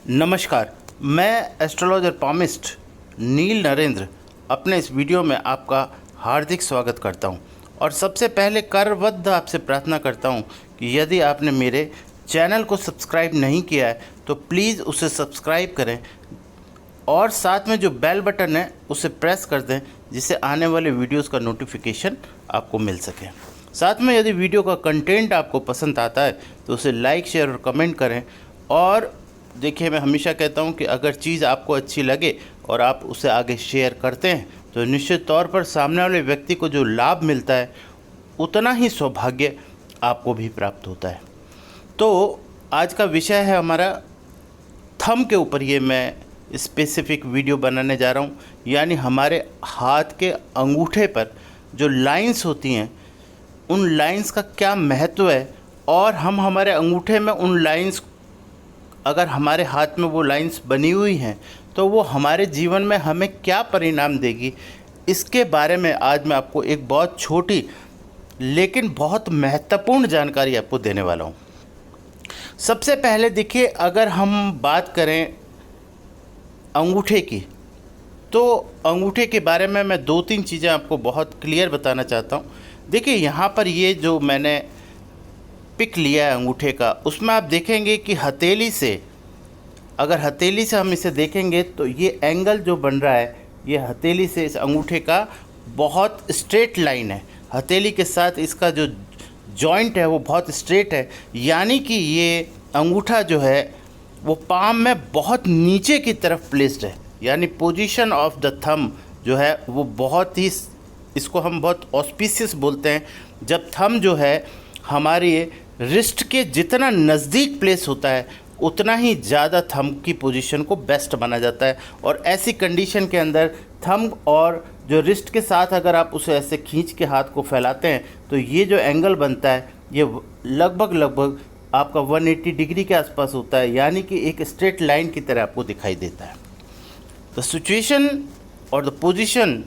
नमस्कार, मैं astrologer palmist नील नरेंद्र अपने इस वीडियो में आपका हार्दिक स्वागत करता हूं। और सबसे पहले करबद्ध आपसे प्रार्थना करता हूं कि यदि आपने मेरे चैनल को सब्सक्राइब नहीं किया है तो प्लीज़ उसे सब्सक्राइब करें और साथ में जो बेल बटन है उसे प्रेस कर दें, जिससे आने वाले वीडियोस का नोटिफिकेशन आपको मिल सके। साथ में यदि वीडियो का कंटेंट आपको पसंद आता है तो उसे लाइक, शेयर और कमेंट करें। और देखिए, मैं हमेशा कहता हूं कि अगर चीज़ आपको अच्छी लगे और आप उसे आगे शेयर करते हैं तो निश्चित तौर पर सामने वाले व्यक्ति को जो लाभ मिलता है उतना ही सौभाग्य आपको भी प्राप्त होता है। तो आज का विषय है हमारा थंब के ऊपर। ये मैं स्पेसिफिक वीडियो बनाने जा रहा हूँ, यानी हमारे हाथ के अंगूठे पर जो लाइंस होती हैं उन लाइंस का क्या महत्व है, और हम हमारे अंगूठे में उन लाइंस, अगर हमारे हाथ में वो लाइंस बनी हुई हैं तो वो हमारे जीवन में हमें क्या परिणाम देगी, इसके बारे में आज मैं आपको एक बहुत छोटी लेकिन बहुत महत्वपूर्ण जानकारी आपको देने वाला हूँ। सबसे पहले देखिए, अगर हम बात करें अंगूठे की, तो अंगूठे के बारे में मैं 2-3 चीज़ें आपको बहुत क्लियर बताना चाहता हूँ। देखिए, यहाँ पर ये जो मैंने पिक लिया है अंगूठे का, उसमें आप देखेंगे कि हथेली से, अगर हथेली से हम इसे देखेंगे तो ये एंगल जो बन रहा है, ये हथेली से इस अंगूठे का बहुत स्ट्रेट लाइन है। हथेली के साथ इसका जो जॉइंट है वो बहुत स्ट्रेट है, यानी कि ये अंगूठा जो है वो पाम में बहुत नीचे की तरफ प्लेस्ड है। यानी पोजीशन ऑफ द थंब जो है वो बहुत ही, इसको हम बहुत ऑस्पिशियस बोलते हैं। जब थंब जो है हमारी रिस्ट के जितना नज़दीक प्लेस होता है उतना ही ज़्यादा थंब की पोजीशन को बेस्ट माना जाता है। और ऐसी कंडीशन के अंदर थंब और जो रिस्ट के साथ अगर आप उसे ऐसे खींच के हाथ को फैलाते हैं तो ये जो एंगल बनता है ये लगभग आपका 180 डिग्री के आसपास होता है, यानी कि एक स्ट्रेट लाइन की तरह आपको दिखाई देता है। द सिचुएशन और the position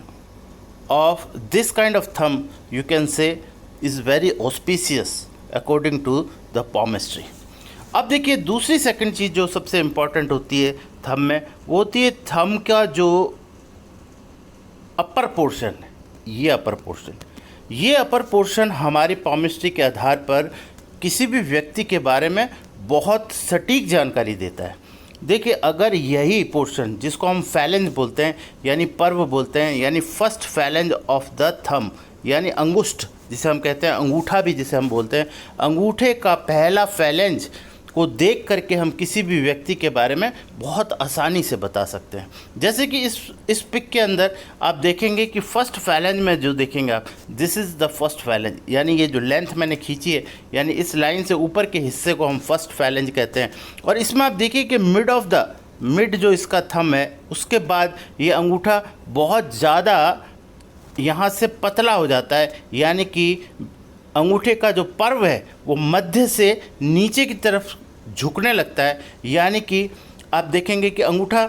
of this kind of thumb you can say is very auspicious according to the palmistry। अब देखिए, दूसरी सेकंड चीज़ जो सबसे इम्पॉर्टेंट होती है थंब में, वो होती है थंब का जो अपर पोर्शन है। ये अपर पोर्शन हमारी palmistry के आधार पर किसी भी व्यक्ति के बारे में बहुत सटीक जानकारी देता है। देखिए, अगर यही पोर्शन, जिसको हम फैलेंज बोलते हैं यानी पर्व बोलते हैं, यानी first phalange of the thumb, यानी अंगुष्ठ जिसे हम कहते हैं, अंगूठा भी जिसे हम बोलते हैं, अंगूठे का पहला फैलेंज को देख करके हम किसी भी व्यक्ति के बारे में बहुत आसानी से बता सकते हैं। जैसे कि इस पिक के अंदर आप देखेंगे कि फर्स्ट फैलेंज में जो देखेंगे आप, this is the first phalange, यानी ये जो लेंथ मैंने खींची है, यानी इस लाइन से ऊपर के हिस्से को हम फर्स्ट फैलेंज कहते हैं। और इसमें आप देखिए कि मिड जो इसका थंब है, उसके बाद ये अंगूठा बहुत ज़्यादा यहाँ से पतला हो जाता है, यानी कि अंगूठे का जो पर्व है वो मध्य से नीचे की तरफ झुकने लगता है। यानी कि आप देखेंगे कि अंगूठा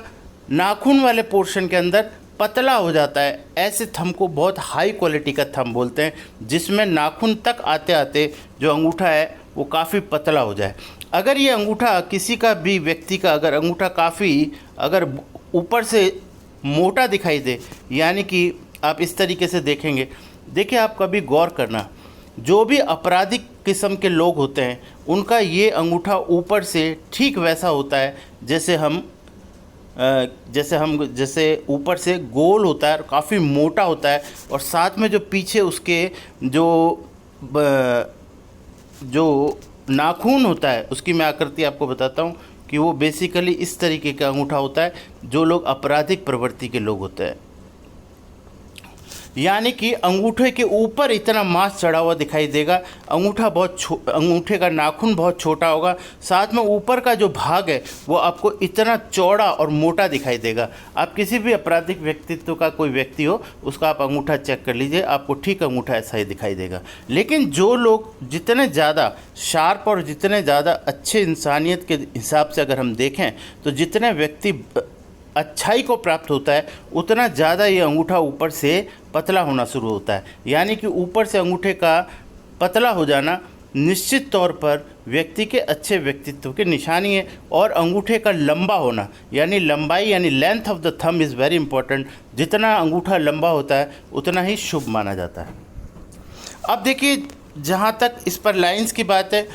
नाखून वाले पोर्शन के अंदर पतला हो जाता है। ऐसे थंब को बहुत हाई क्वालिटी का थंब बोलते हैं, जिसमें नाखून तक आते आते जो अंगूठा है वो काफ़ी पतला हो जाए। अगर ये अंगूठा किसी का भी व्यक्ति का अगर अंगूठा काफ़ी अगर ऊपर से मोटा दिखाई दे, यानी कि आप इस तरीके से देखेंगे, देखिए आप कभी गौर करना, जो भी आपराधिक किस्म के लोग होते हैं उनका ये अंगूठा ऊपर से ठीक वैसा होता है जैसे ऊपर से गोल होता है और काफ़ी मोटा होता है, और साथ में जो पीछे उसके जो नाखून होता है उसकी मैं आकृति आपको बताता हूँ कि वो बेसिकली इस तरीके का अंगूठा होता है जो लोग आपराधिक प्रवृत्ति के लोग होते हैं। यानी कि अंगूठे के ऊपर इतना मांस चढ़ा हुआ दिखाई देगा, अंगूठे का नाखून बहुत छोटा होगा, साथ में ऊपर का जो भाग है वो आपको इतना चौड़ा और मोटा दिखाई देगा। आप किसी भी आपराधिक व्यक्तित्व का कोई व्यक्ति हो, उसका आप अंगूठा चेक कर लीजिए, आपको ठीक अंगूठा ऐसा ही दिखाई देगा। लेकिन जो लोग जितने ज़्यादा शार्प और जितने ज़्यादा अच्छे इंसानियत के हिसाब से अगर हम देखें तो जितने व्यक्ति अच्छाई को प्राप्त होता है उतना ज़्यादा ये अंगूठा ऊपर से पतला होना शुरू होता है। यानी कि ऊपर से अंगूठे का पतला हो जाना निश्चित तौर पर व्यक्ति के अच्छे व्यक्तित्व की निशानी है। और अंगूठे का लंबा होना यानी लंबाई यानी length of the thumb is very important. जितना अंगूठा लंबा होता है उतना ही शुभ माना जाता है। अब देखिए, जहाँ तक इस पर लाइंस की बात है,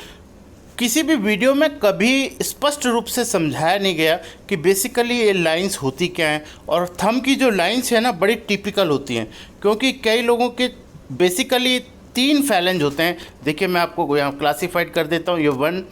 किसी भी वीडियो में कभी स्पष्ट रूप से समझाया नहीं गया कि बेसिकली ये लाइंस होती क्या हैं। और थंब की जो लाइंस है ना, बड़ी टिपिकल होती हैं, क्योंकि कई लोगों के बेसिकली 3 फैलेंज होते हैं। देखिए, मैं आपको यहाँ क्लासीफाइड कर देता हूँ, ये 1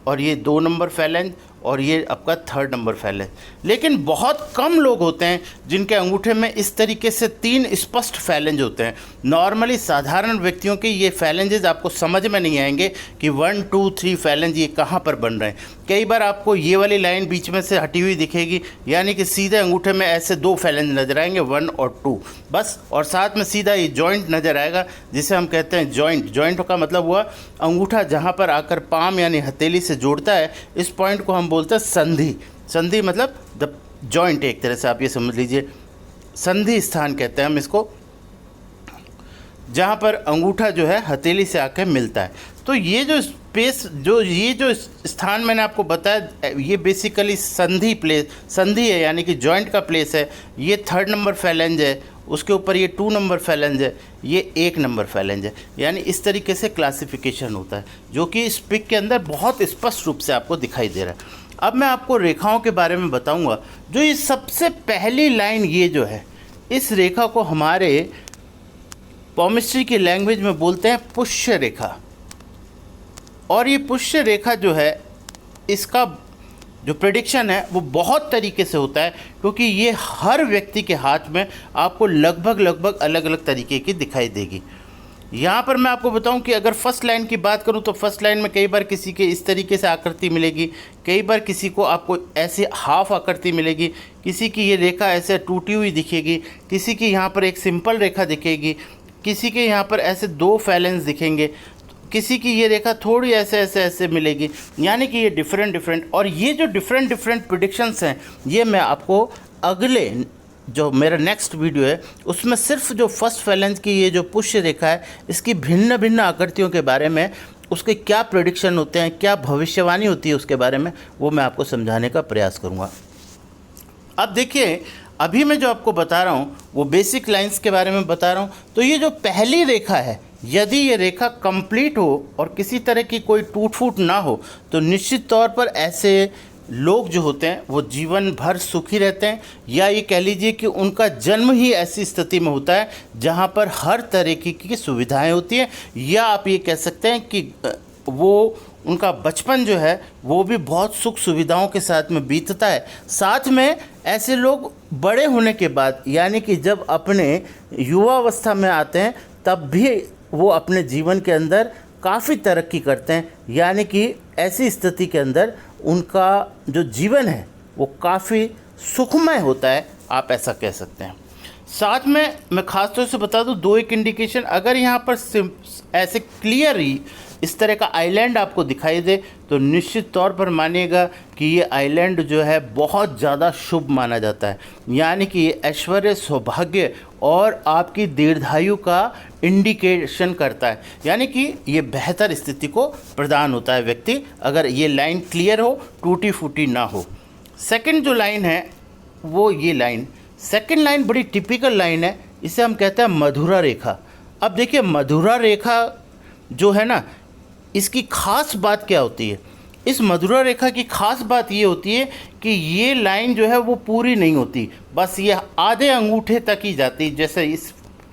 और ये 2 नंबर फैलेंज और ये आपका 3rd नंबर फैलेंज। लेकिन बहुत कम लोग होते हैं जिनके अंगूठे में इस तरीके से 3 स्पष्ट फैलेंज होते हैं। नॉर्मली साधारण व्यक्तियों के ये फैलेंजेस आपको समझ में नहीं आएंगे कि 1 2 3 फैलेंज ये कहाँ पर बन रहे हैं। कई बार आपको ये वाली लाइन बीच में से हटी हुई दिखेगी, यानी कि सीधे अंगूठे में ऐसे 2 फैलेंज नजर आएंगे, 1 और 2 बस। और साथ में सीधा ये जॉइंट नज़र आएगा, जिसे हम कहते हैं जॉइंट। जॉइंट का मतलब हुआ अंगूठा जहाँ पर आकर पाम यानी हथेली से जोड़ता है, इस पॉइंट को हम बोलते हैं संधि। संधि मतलब द जॉइंट, एक तरह से आप ये समझ लीजिए, संधि स्थान कहते हैं हम इसको, जहाँ पर अंगूठा जो है हथेली से आकर मिलता है। तो ये जो स्पेस, ये जो स्थान मैंने आपको बताया, ये बेसिकली संधि है, यानी कि जॉइंट का प्लेस है। ये 3rd नंबर फैलेंज है, उसके ऊपर ये 2 नंबर फैलेंज है, ये 1 नंबर फैलेंज है। यानी इस तरीके से क्लासिफिकेशन होता है, जो कि इस पिक के अंदर बहुत स्पष्ट रूप से आपको दिखाई दे रहा है। अब मैं आपको रेखाओं के बारे में बताऊंगा। जो ये सबसे पहली लाइन ये जो है, इस रेखा को हमारे पॉमिस्ट्री की लैंग्वेज में बोलते हैं पुष्य रेखा। और ये पुष्य रेखा जो है, इसका जो प्रेडिक्शन है वो बहुत तरीके से होता है, क्योंकि ये हर व्यक्ति के हाथ में आपको लगभग अलग अलग तरीके की दिखाई देगी। यहाँ पर मैं आपको बताऊं कि अगर फर्स्ट लाइन की बात करूं तो फर्स्ट लाइन में कई बार किसी के इस तरीके से आकृति मिलेगी, कई बार किसी को आपको ऐसे हाफ आकृति मिलेगी, किसी की ये रेखा ऐसे टूटी हुई दिखेगी, किसी की यहाँ पर एक सिंपल रेखा दिखेगी, किसी के यहाँ पर ऐसे 2 फैलेंस दिखेंगे, किसी की ये रेखा थोड़ी ऐसे मिलेगी। यानी कि ये डिफरेंट। और ये जो डिफरेंट प्रेडिक्शंस हैं, ये मैं आपको अगले जो मेरा नेक्स्ट वीडियो है उसमें सिर्फ जो फर्स्ट फैलेंज की ये जो पुष्य रेखा है, इसकी भिन्न आकृतियों के बारे में, उसके क्या प्रेडिक्शन होते हैं, क्या भविष्यवाणी होती है, उसके बारे में वो मैं आपको समझाने का प्रयास करूँगा। अब देखिए, अभी मैं जो आपको बता रहा हूँ वो बेसिक लाइंस के बारे में बता रहा हूँ। तो ये जो पहली रेखा है, यदि ये रेखा कंप्लीट हो और किसी तरह की कोई टूट फूट ना हो, तो निश्चित तौर पर ऐसे लोग जो होते हैं वो जीवन भर सुखी रहते हैं। या ये कह लीजिए कि उनका जन्म ही ऐसी स्थिति में होता है जहाँ पर हर तरीके की सुविधाएं होती हैं। या आप ये कह सकते हैं कि वो उनका बचपन जो है वो भी बहुत सुख सुविधाओं के साथ में बीतता है। साथ में ऐसे लोग बड़े होने के बाद, यानी कि जब अपने युवावस्था में आते हैं, तब भी वो अपने जीवन के अंदर काफ़ी तरक्की करते हैं। यानी कि ऐसी स्थिति के अंदर उनका जो जीवन है वो काफ़ी सुखमय होता है, आप ऐसा कह सकते हैं। साथ में मैं ख़ास तौर से बता दूं 2 एक इंडिकेशन, अगर यहाँ पर ऐसे क्लियर ही इस तरह का आइलैंड आपको दिखाई दे, तो निश्चित तौर पर मानिएगा कि ये आइलैंड जो है बहुत ज़्यादा शुभ माना जाता है। यानी कि ये ऐश्वर्य, सौभाग्य और आपकी दीर्घायु का इंडिकेशन करता है। यानी कि ये बेहतर स्थिति को प्रदान होता है व्यक्ति, अगर ये लाइन क्लियर हो, टूटी फूटी ना हो। सेकंड जो लाइन है वो ये लाइन, सेकंड लाइन बड़ी टिपिकल लाइन है, इसे हम कहते हैं मधुरा रेखा। अब देखिए, मधुरा रेखा जो है ना, इसकी खास बात क्या होती है? इस मधुरा रेखा की खास बात ये होती है कि ये लाइन जो है वो पूरी नहीं होती, बस ये आधे अंगूठे तक ही जाती है। जैसे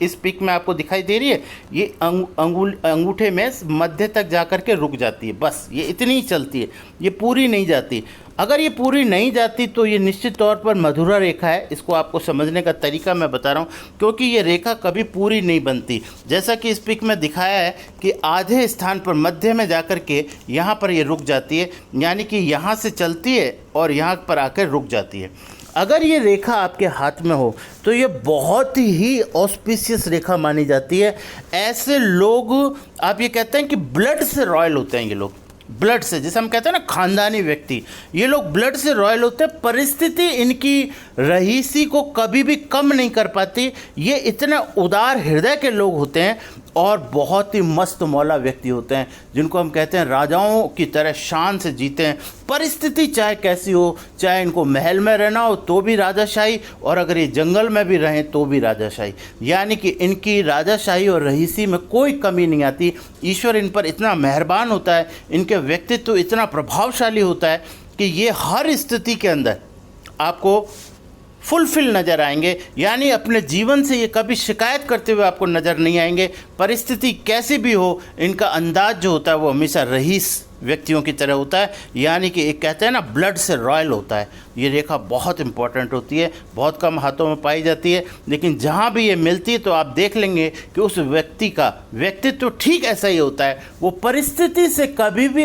इस पिक में आपको दिखाई दे रही है, ये अंगूठे में मध्य तक जाकर के रुक जाती है, बस ये इतनी ही चलती है, ये पूरी नहीं जाती। अगर ये पूरी नहीं जाती तो ये निश्चित तौर पर मधुरा रेखा है। इसको आपको समझने का तरीका मैं बता रहा हूँ, क्योंकि ये रेखा कभी पूरी नहीं बनती। जैसा कि इस पिक में दिखाया है कि आधे स्थान पर मध्य में जाकर के यहाँ पर ये रुक जाती है, यानी कि यहाँ से चलती है और यहाँ पर आकर रुक जाती है। अगर ये रेखा आपके हाथ में हो तो ये बहुत ही ऑस्पिशियस रेखा मानी जाती है। ऐसे लोग, आप ये कहते हैं कि ब्लड से रॉयल होते हैं ये लोग, ब्लड से, जैसे हम कहते हैं ना खानदानी व्यक्ति, ये लोग ब्लड से रॉयल होते हैं। परिस्थिति इनकी रईसी को कभी भी कम नहीं कर पाती। ये इतने उदार हृदय के लोग होते हैं, और बहुत ही मस्त मौला व्यक्ति होते हैं, जिनको हम कहते हैं राजाओं की तरह शान से जीते हैं। परिस्थिति चाहे कैसी हो, चाहे इनको महल में रहना हो तो भी राजाशाही, और अगर ये जंगल में भी रहें तो भी राजाशाही। यानी कि इनकी राजाशाही और रईसी में कोई कमी नहीं आती। ईश्वर इन पर इतना मेहरबान होता है, इनके व्यक्तित्व इतना प्रभावशाली होता है कि ये हर स्थिति के अंदर आपको फुलफिल नज़र आएंगे। यानी अपने जीवन से ये कभी शिकायत करते हुए आपको नज़र नहीं आएंगे। परिस्थिति कैसी भी हो, इनका अंदाज जो होता है वो हमेशा रईस व्यक्तियों की तरह होता है। यानी कि एक कहते हैं ना, ब्लड से रॉयल होता है। ये रेखा बहुत इंपॉर्टेंट होती है, बहुत कम हाथों में पाई जाती है, लेकिन जहाँ भी ये मिलती है तो आप देख लेंगे कि उस व्यक्ति का व्यक्तित्व ठीक ऐसा ही होता है। वो परिस्थिति से कभी भी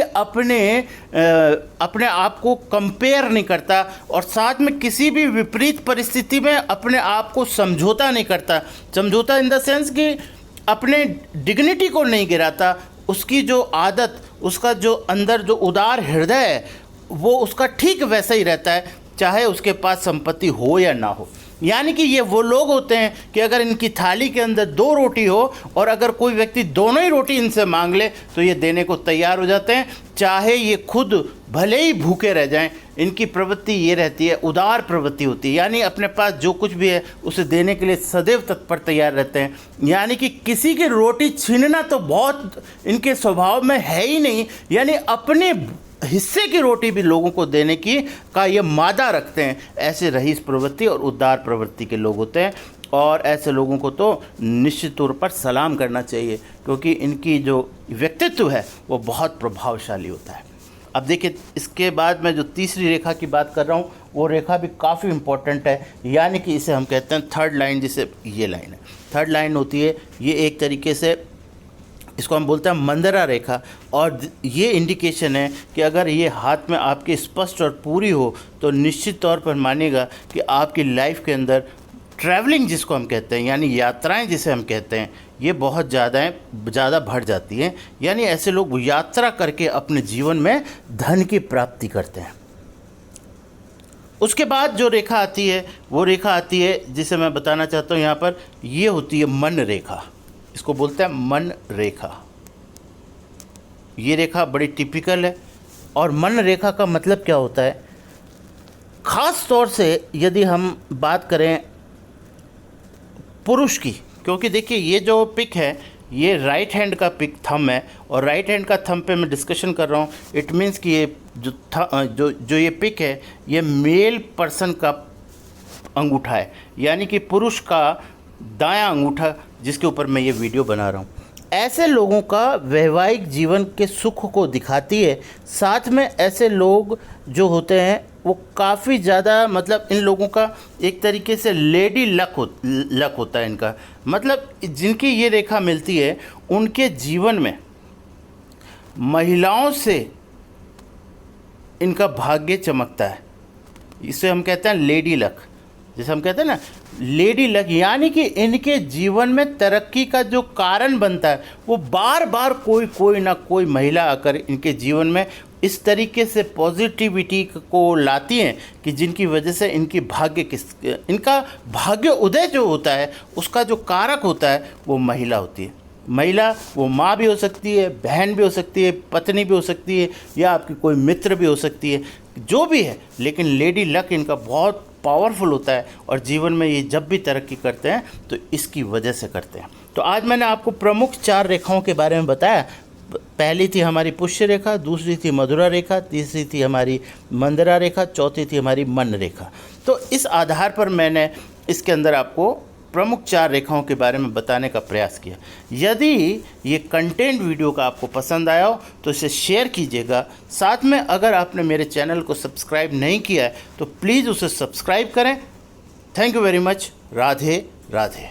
अपने आप को कंपेयर नहीं करता, और साथ में किसी भी विपरीत परिस्थिति में अपने आप को समझौता नहीं करता। समझौता इन द सेंस कि अपने डिग्निटी को नहीं गिराता। उसकी जो आदत, उसका जो अंदर जो उदार हृदय है, वो उसका ठीक वैसा ही रहता है, चाहे उसके पास संपत्ति हो या ना हो। यानी कि ये वो लोग होते हैं कि अगर इनकी थाली के अंदर 2 रोटी हो और अगर कोई व्यक्ति दोनों ही रोटी इनसे मांग ले तो ये देने को तैयार हो जाते हैं, चाहे ये खुद भले ही भूखे रह जाएं। इनकी प्रवृत्ति ये रहती है, उदार प्रवृत्ति होती है, यानी अपने पास जो कुछ भी है उसे देने के लिए सदैव तत्पर तैयार रहते हैं। यानी कि किसी की रोटी छीनना तो बहुत इनके स्वभाव में है ही नहीं, यानी अपने हिस्से की रोटी भी लोगों को देने की का ये मादा रखते हैं। ऐसे रईस प्रवृत्ति और उदार प्रवृत्ति के लोग होते हैं, और ऐसे लोगों को तो निश्चित तौर पर सलाम करना चाहिए, क्योंकि इनकी जो व्यक्तित्व है वो बहुत प्रभावशाली होता है। अब देखिए, इसके बाद मैं जो तीसरी रेखा की बात कर रहा हूँ वो रेखा भी काफ़ी इम्पोर्टेंट है। यानी कि इसे हम कहते हैं थर्ड लाइन, जिसे ये लाइन है, थर्ड लाइन होती है। ये एक तरीके से इसको हम बोलते हैं मंदरा रेखा, और ये इंडिकेशन है कि अगर ये हाथ में आपके स्पष्ट और पूरी हो तो निश्चित तौर पर मानिएगा कि आपकी लाइफ के अंदर ट्रैवलिंग, जिसको हम कहते हैं, यानी यात्राएं जिसे हम कहते हैं, ये बहुत ज़्यादा बढ़ जाती हैं। यानी ऐसे लोग यात्रा करके अपने जीवन में धन की प्राप्ति करते हैं। उसके बाद जो रेखा आती है वो रेखा आती है जिसे मैं बताना चाहता हूँ यहाँ पर, ये होती है मन रेखा। इसको बोलते हैं मन रेखा। ये रेखा बड़ी टिपिकल है। और मन रेखा का मतलब क्या होता है, ख़ास तौर से यदि हम बात करें पुरुष की, क्योंकि देखिए ये जो पिक है ये राइट हैंड का पिक थंब है, और राइट हैंड का थंब पे मैं डिस्कशन कर रहा हूँ। इट मीन्स कि ये जो ये पिक है ये मेल पर्सन का अंगूठा है, यानी कि पुरुष का दायां अंगूठा, जिसके ऊपर मैं ये वीडियो बना रहा हूँ। ऐसे लोगों का वैवाहिक जीवन के सुख को दिखाती है। साथ में ऐसे लोग जो होते हैं वो काफ़ी ज़्यादा, मतलब इन लोगों का एक तरीके से लेडी लक होता है इनका। मतलब जिनकी ये रेखा मिलती है उनके जीवन में महिलाओं से इनका भाग्य चमकता है। इसे हम कहते हैं लेडी लक, जैसे हम कहते हैं ना लेडी लक। यानी कि इनके जीवन में तरक्की का जो कारण बनता है वो बार बार कोई ना कोई महिला आकर इनके जीवन में इस तरीके से पॉजिटिविटी को लाती हैं कि जिनकी वजह से इनका भाग्य उदय जो होता है उसका जो कारक होता है वो महिला होती है। महिला वो माँ भी हो सकती है, बहन भी हो सकती है, पत्नी भी हो सकती है, या आपकी कोई मित्र भी हो सकती है, जो भी है। लेकिन लेडी लक इनका बहुत पावरफुल होता है, और जीवन में ये जब भी तरक्की करते हैं तो इसकी वजह से करते हैं। तो आज मैंने आपको प्रमुख 4 रेखाओं के बारे में बताया। पहली थी हमारी पुष्य रेखा, दूसरी थी मधुरा रेखा, तीसरी थी हमारी मंदरा रेखा, चौथी थी हमारी मन रेखा। तो इस आधार पर मैंने इसके अंदर आपको प्रमुख 4 रेखाओं के बारे में बताने का प्रयास किया। यदि ये कंटेंट वीडियो का आपको पसंद आया हो तो इसे शेयर कीजिएगा। साथ में अगर आपने मेरे चैनल को सब्सक्राइब नहीं किया है तो प्लीज़ उसे सब्सक्राइब करें। Thank you very much. Radhe Radhe.